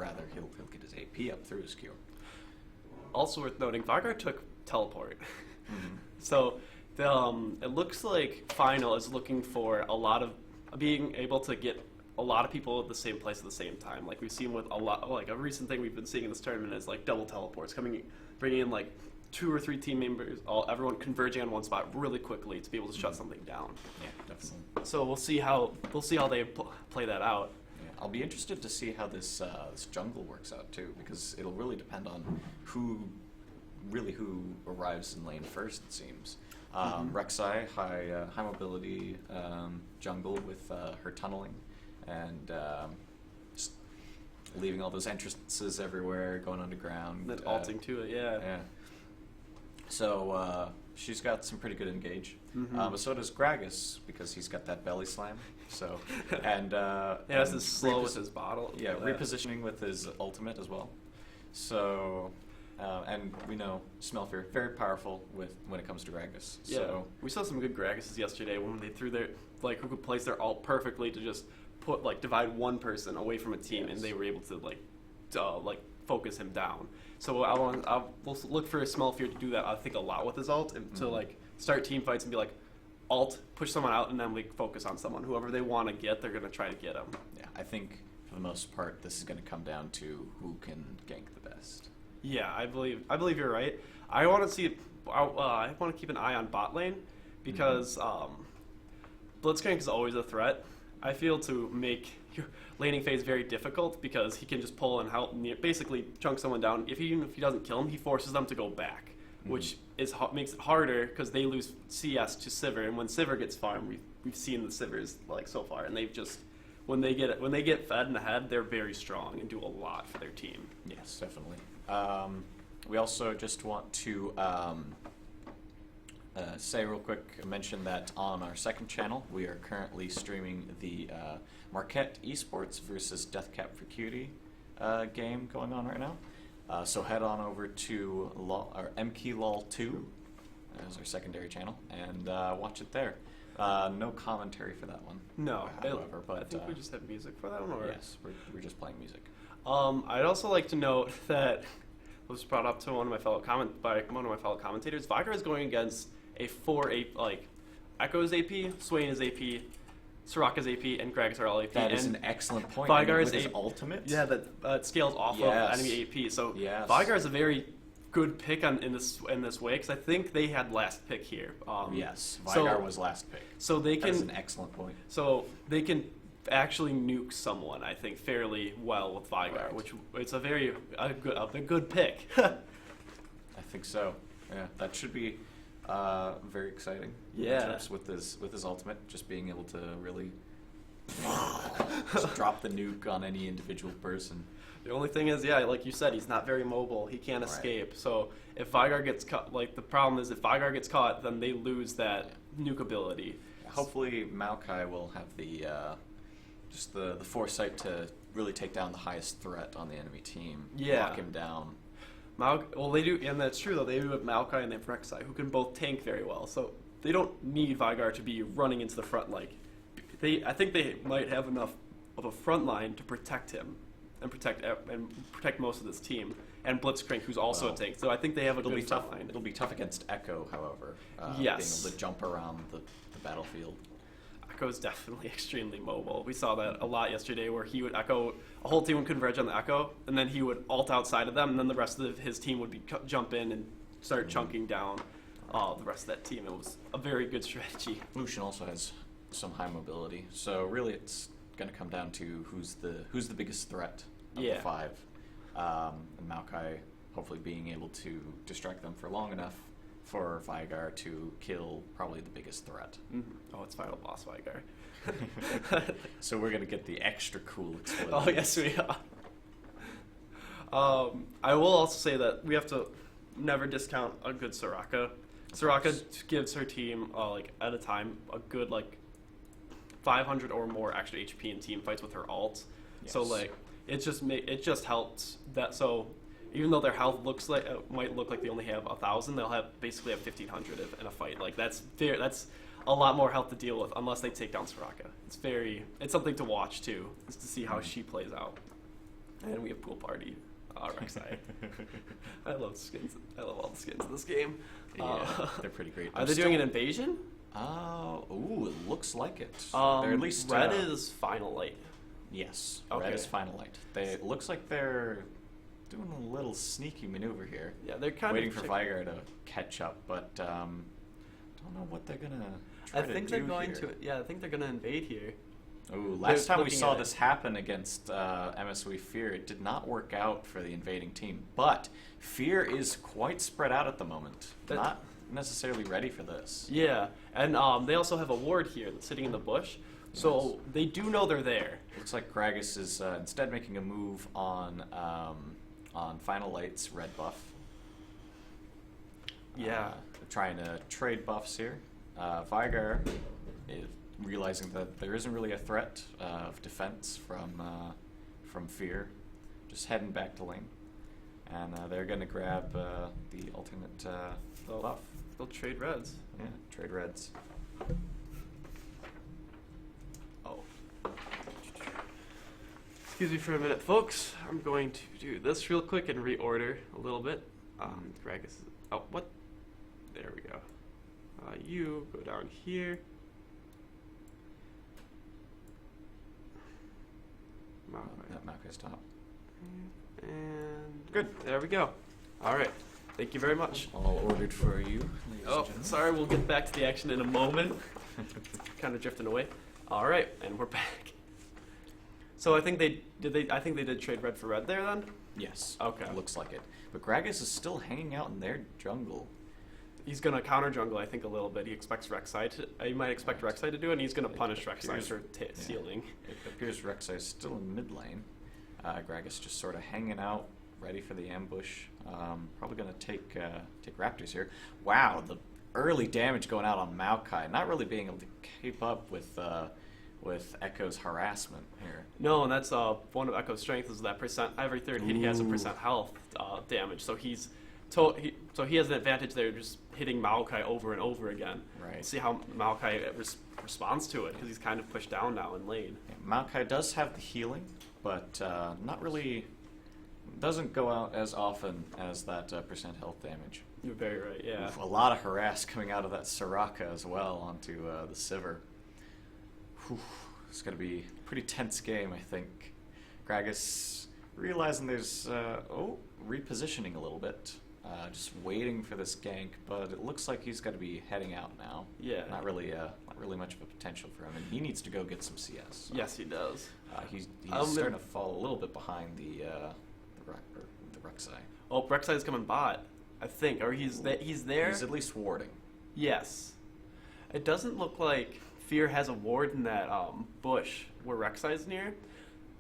rather he'll get his AP up through his Q. Also worth noting, Vargar took teleport. Mm-hmm. So it looks like Final is looking for a lot of being able to get a lot of people at the same place at the same time. Like we've seen with a lot, like a recent thing we've been seeing in this tournament is like double teleports bringing in like 2 or 3 team members, everyone converging on one spot really quickly to be able to shut something down. Yeah, definitely. So we'll see how they play that out. Yeah, I'll be interested to see how this jungle works out too, because it'll really depend on who arrives in lane first. It seems. Rek'Sai, high mobility jungle with her tunneling, and just leaving all those entrances everywhere, going underground. And then alting to it, yeah. Yeah. So she's got some pretty good engage. But so does Gragas, because he's got that belly slam. So and this is slow with his bottle. Yeah, repositioning with his ultimate as well. So and we know Smelfir very powerful when it comes to Gragas. Yeah, so we saw some good Gragases yesterday when they threw their who could place their ult perfectly to just divide one person away from a team, and they were able to focus him down. So we'll look for Smelfir to do that. I think a lot with his ult, and to start team fights and be like, ult, push someone out, and then we focus on someone. Whoever they want to get, they're gonna try to get him. Yeah, I think for the most part, this is gonna come down to who can gank the best. Yeah, I believe you're right. I want to see. I want to keep an eye on bot lane because Blitzcrank is always a threat. I feel to make your laning phase very difficult because he can just pull and help basically chunk someone down. Even if he doesn't kill him, he forces them to go back, which makes it harder because they lose CS to Sivir, and when Sivir gets farmed, we've seen the Sivers so far, and they've just when they get fed in the head, they're very strong and do a lot for their team. Yes, definitely. We also just want to say real quick, mention that on our second channel, we are currently streaming the Marquette Esports versus Deathcap for Cutie game going on right now. So head on over to MKELoL 2 as our secondary channel and watch it there. No commentary for that one. No, however, but I think we just have music for that one. Or? Yes, we're just playing music. I'd also like to note that was brought up to one of my fellow commentators. Vargar is going against a 4 AP, Echo's AP, Swain is AP, Soraka's AP, and Gragas are all AP. That is an excellent point. Vargar's his ultimate. Yeah, that scales off of enemy AP. So Vargar is a very good pick in this way because I think they had last pick here. Yes, Vargar was last pick. So they can. That's an excellent point. So they can actually nuke someone, I think, fairly well with Vargar, Right. which it's a good pick. I think so. Yeah, that should be very exciting. Yeah, with his ultimate, just being able to really just drop the nuke on any individual person. The only thing is, like you said, he's not very mobile. He can't escape. So if Vargar gets caught, the problem is if Vargar gets caught, then they lose that nuke ability. Hopefully, Maokai will have the just the foresight to really take down the highest threat on the enemy team. Yeah. Lock him down. Well, they do, and that's true though. They do have Maokai and they have Rek'Sai, who can both tank very well. So they don't need Vargar to be running into the front. I think they might have enough of a front line to protect him and protect most of this team. And Blitzcrank, who's also a tank. So I think they have a good front line. It'll be tough against Echo, however. Yes. Being able to jump around the battlefield. Echo is definitely extremely mobile. We saw that a lot yesterday where he would Echo, a whole team would converge on the Echo, and then he would ult outside of them, and then the rest of his team would jump in and start chunking down the rest of that team. It was a very good strategy. Lucian also has some high mobility, so really it's going to come down to who's the biggest threat of the 5. And Maokai hopefully being able to distract them for long enough for Vargar to kill probably the biggest threat. Oh, it's final boss Vargar. So we're going to get the extra cool explosion. Oh, yes, we are. I will also say that we have to never discount a good Soraka. Soraka gives her team, at a time, a good, 500 or more extra HP in team fights with her ult. Yes. So, it just helps that, so even though their health might look like they only have 1,000, they'll basically have 1,500 in a fight. That's a lot more health to deal with unless they take down Soraka. It's something to watch too, just to see how she plays out. And we have Pool Party. Rek'Sai. I love skins. I love all the skins in this game. Yeah, they're pretty great. Are they doing an invasion? Ooh, it looks like it. They're at least red is Final Light. Yes, Okay. red is Final Light. It looks like they're doing a little sneaky maneuver here. Yeah, they're kind waiting of for Vigar to catch up, but don't know what they're gonna try I to think do they're going here. to. Yeah, I think they're gonna invade here. Ooh, last time we looking saw at this it. happen against MSW Fear, it did not work out for the invading team. But Fear is quite spread out at the moment. Not necessarily ready for this. Yeah, and they also have a ward here that's sitting in the bush, so they do know they're there. Looks like Gragas is instead making a move on Final Light's red buff. Yeah. Trying to trade buffs here. Vigar is realizing that there isn't really a threat of defense from Fear, just heading back to lane, and they're gonna grab the ultimate buff. They'll trade reds. Yeah, trade reds. Oh. Excuse me for a minute, folks. I'm going to do this real quick and reorder a little bit. Gragas. Oh, what? There we go. You go down here. That Maokai's top. And Good. There we go. All right. Thank you very much. All ordered for you. Oh, sorry. We'll get back to the action in a moment. Kind of drifting away. All right, and we're back. So I think they did. I think they did trade red for red there then. Yes. Okay. It looks like it. But Gragas is still hanging out in their jungle. He's gonna counter jungle, I think, a little bit. He expects Rek'Sai to. He might expect Rek'Sai to do it, and he's gonna punish Rek'Sai for sealing. It appears Rek'Sai is still in mid lane. Gragas just sort of hanging out, ready for the ambush. Probably gonna take Raptors here. Wow, the early damage going out on Maokai. Not really being able to keep up with Echo's harassment here. No, and that's one of Echo's strengths is that percent. Every third hit, he has a % health damage. So he has an advantage there, just hitting Maokai over and over again. Right. See how Maokai responds to it because he's kind of pushed down now in lane. Yeah, Maokai does have the healing, but not really. Doesn't go out as often as that % health damage. You're very right. Yeah. Oof, a lot of harass coming out of that Soraka as well onto the Sivir. Whew, it's going to be a pretty tense game, I think. Gragas realizing there's repositioning a little bit, just waiting for this gank, but it looks like he's got to be heading out now. Yeah. Not really much of a potential for him, and he needs to go get some CS. So, Yes, he does. he's starting to fall a little bit behind the Rek'Sai. Oh, Rek'Sai's coming bot, I think, or he's there. He's at least warding. Yes. It doesn't look like Fear has a ward in that bush where Rek'Sai's near.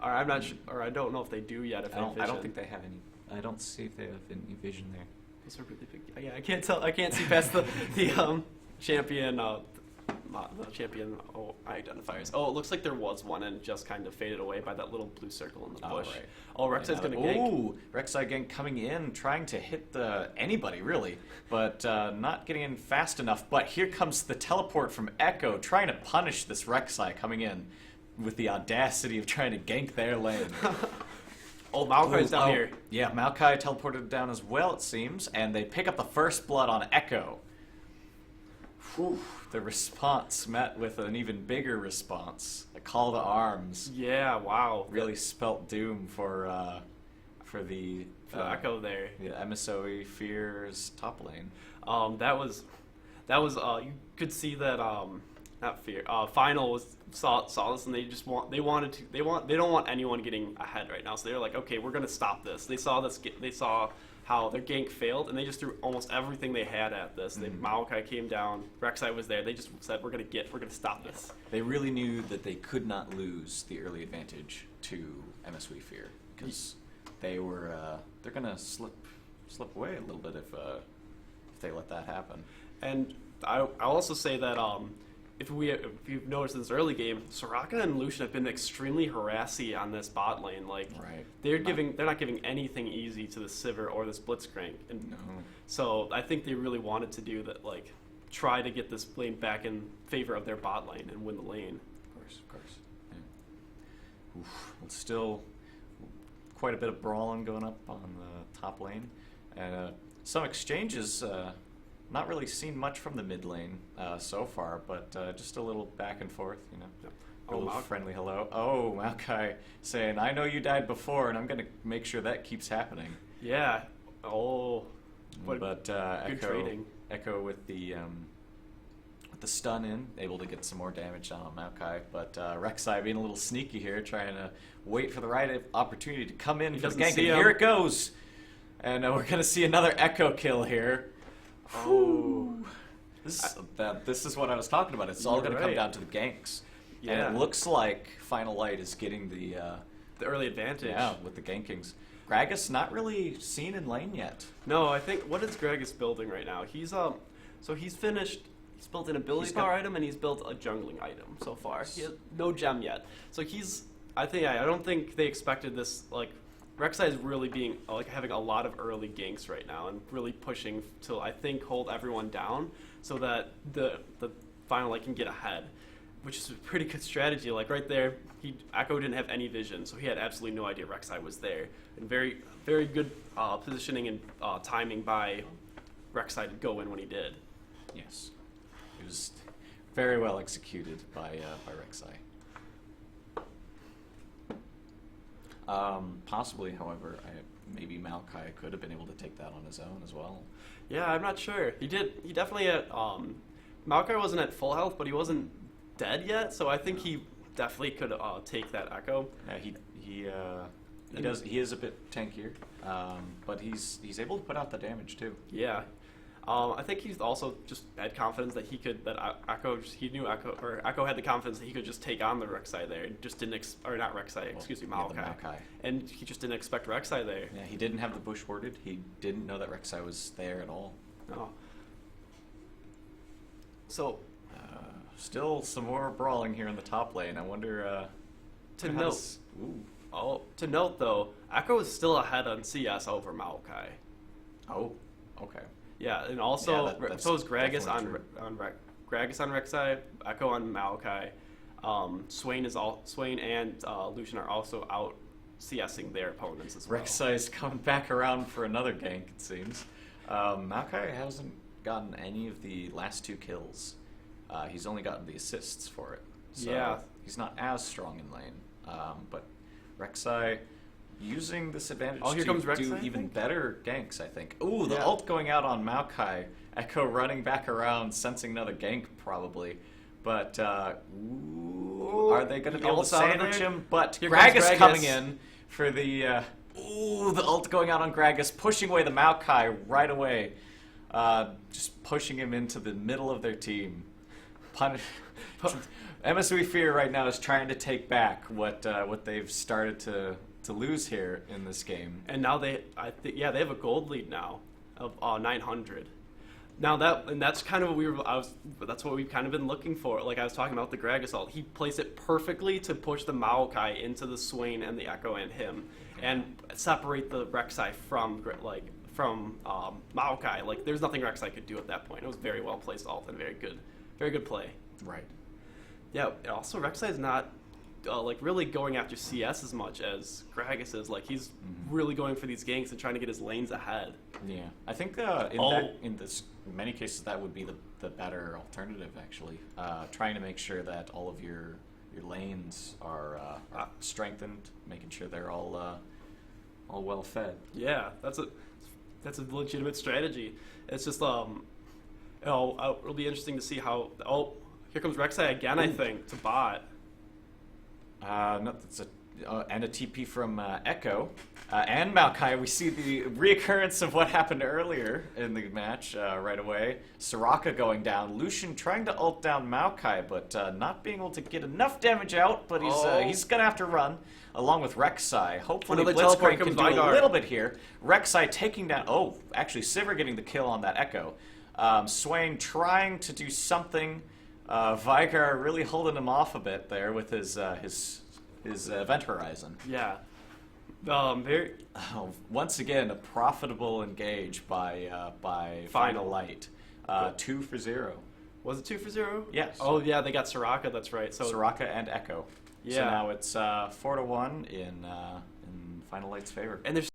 Or I'm not sure, or I don't know if they do yet. If I don't vision. think they have any. I don't see if they have any vision there. Those are really big. Yeah, I can't tell. I can't see past the champion. Not the champion identifiers. Oh, it looks like there was one and just kind of faded away by that little blue circle in the bush. Right. Oh, Rek'Sai's gonna gank. Ooh, Rek'Sai gang coming in, trying to hit anybody really, but not getting in fast enough. But here comes the teleport from Echo, trying to punish this Rek'Sai coming in with the audacity of trying to gank their lane. Oh, Maokai's down here. Yeah, Maokai teleported down as well, it seems, and they pick up the first blood on Echo. Whew, the response met with an even bigger response. A call to arms. Yeah, wow. Really spelt doom for the Echo there. The MSOE Fear's top lane. That was you could see that not Fear. Final saw this and they don't want anyone getting ahead right now. So they're like, okay, we're gonna stop this. They saw how their gank failed and they just threw almost everything they had at this. Maokai came down, Rek'Sai was there. They just said, we're gonna stop this. They really knew that they could not lose the early advantage to MSW Fear because they're gonna slip away a little bit if they let that happen. And I'll also say that if you've noticed in this early game, Soraka and Lucian have been extremely harassy on this bot lane. Like Right. they're not giving anything easy to the Sivir or this Blitzcrank. And No. so I think they really wanted to do that, like try to get this lane back in favor of their bot lane and win the lane. Of course. Yeah. Oof. It's still quite a bit of brawling going up on the top lane, and some exchanges. Not really seen much from the mid lane so far, but just a little back and forth, you know. Yep. A little friendly hello. Oh, Maokai saying, "I know you died before, and I'm gonna make sure that keeps happening." Yeah. Oh. What But good Echo, trading. Echo with the stun in, able to get some more damage down on Maokai. But Rek'Sai being a little sneaky here, trying to wait for the right opportunity to come in He for the doesn't gank. And see him. here it goes. And we're gonna see another Echo kill here. Oh. This is what I was talking about. It's all You're going to come right. down to the ganks. Yeah. And it looks like Final Light is getting the early advantage. yeah, with the gankings. Gragas not really seen in lane yet. No, I think what is Gragas building right now? He's so he's finished. He's built an ability He's got- power item and he's built a jungling item so far. He has no gem yet. So I don't think they expected this. Like Rek'Sai is really being like having a lot of early ganks right now and really pushing to I think hold everyone down so that the Final Light can get ahead, which is a pretty good strategy. Like right there, Echo didn't have any vision, so he had absolutely no idea Rek'Sai was there. And very, very good positioning and timing by Rek'Sai to go in when he did. Yes. It was very well executed by Rek'Sai. Possibly, however, maybe Maokai could have been able to take that on his own as well. Yeah, I'm not sure. He definitely had, Maokai wasn't at full health, but he wasn't dead yet, so I think he definitely could take that Echo. Yeah, he is a bit tankier, but he's able to put out the damage too. Yeah. I think he's also just had confidence that Echo had the confidence that he could just take on the Rek'Sai there, and just didn't, not Rek'Sai, excuse me, Yeah, the Maokai. Maokai. And he just didn't expect Rek'Sai there. Yeah, he didn't have the bush warded. He didn't know that Rek'Sai was there at all. No. So, Still some more brawling here in the top lane. I wonder. to how note, does- ooh. to note though, Echo is still ahead on CS over Maokai. Oh, okay. Yeah, and also Yeah, that's so is Gragas definitely Gragas on Rek'Sai, Echo on Maokai. Swain and Lucian are also out CSing their opponents as well. Rek'Sai is coming back around for another gank, it seems. Maokai hasn't gotten any of the last 2 kills. He's only gotten the assists for it. So Yeah. he's not as strong in lane. But Rek'Sai using this advantage Oh, here to comes Rek'Sai, do I even think? better ganks, I think. Ooh, the Yeah. ult going out on Maokai. Echo running back around, sensing another gank probably. But are they going to He be able to ults out of sandwich there? him? But Here comes Gragas Gragas. coming in for the... the ult going out on Gragas, pushing away the Maokai right away. Just pushing him into the middle of their team. MSV Fear right now is trying to take back what they've started to lose here in this game. And now they have a gold lead now of 900. Now that's kind of what that's what we've kind of been looking for. Like I was talking about the Gragas ult, he plays it perfectly to push the Maokai into the Swain and the Echo and him, and separate the Rek'Sai from Maokai. Like there's nothing Rek'Sai could do at that point. It was very well placed ult and very good play. Right. Yeah. And also Rek'Sai is not like really going after CS as much as Gragas is. Like he's really going for these ganks and trying to get his lanes ahead. Yeah, I think in many cases that would be the better alternative actually. Trying to make sure that all of your lanes are strengthened, making sure they're all well fed. Yeah, that's a legitimate strategy. It's just it'll be interesting to see how. Oh, here comes Rek'Sai again. I think to bot. No, that's and a TP from Echo and Maokai. We see the reoccurrence of what happened earlier in the match right away. Soraka going down. Lucian trying to ult down Maokai, but not being able to get enough damage out. But he's gonna have to run along with Rek'Sai. Hopefully Another teleport Blitzcrank can comes do a Veigar. little bit here. Rek'Sai taking down. Oh, actually Sivir getting the kill on that Echo. Swain trying to do something. Veigar really holding him off a bit there with his event horizon. Yeah. Once again, a profitable engage by Final Light. 2 for 0. Was it 2 for 0? Yes. Oh yeah, they got Soraka. That's right. So Soraka and Echo. So Yeah. now it's 4-1 in Final Light's favor. And there's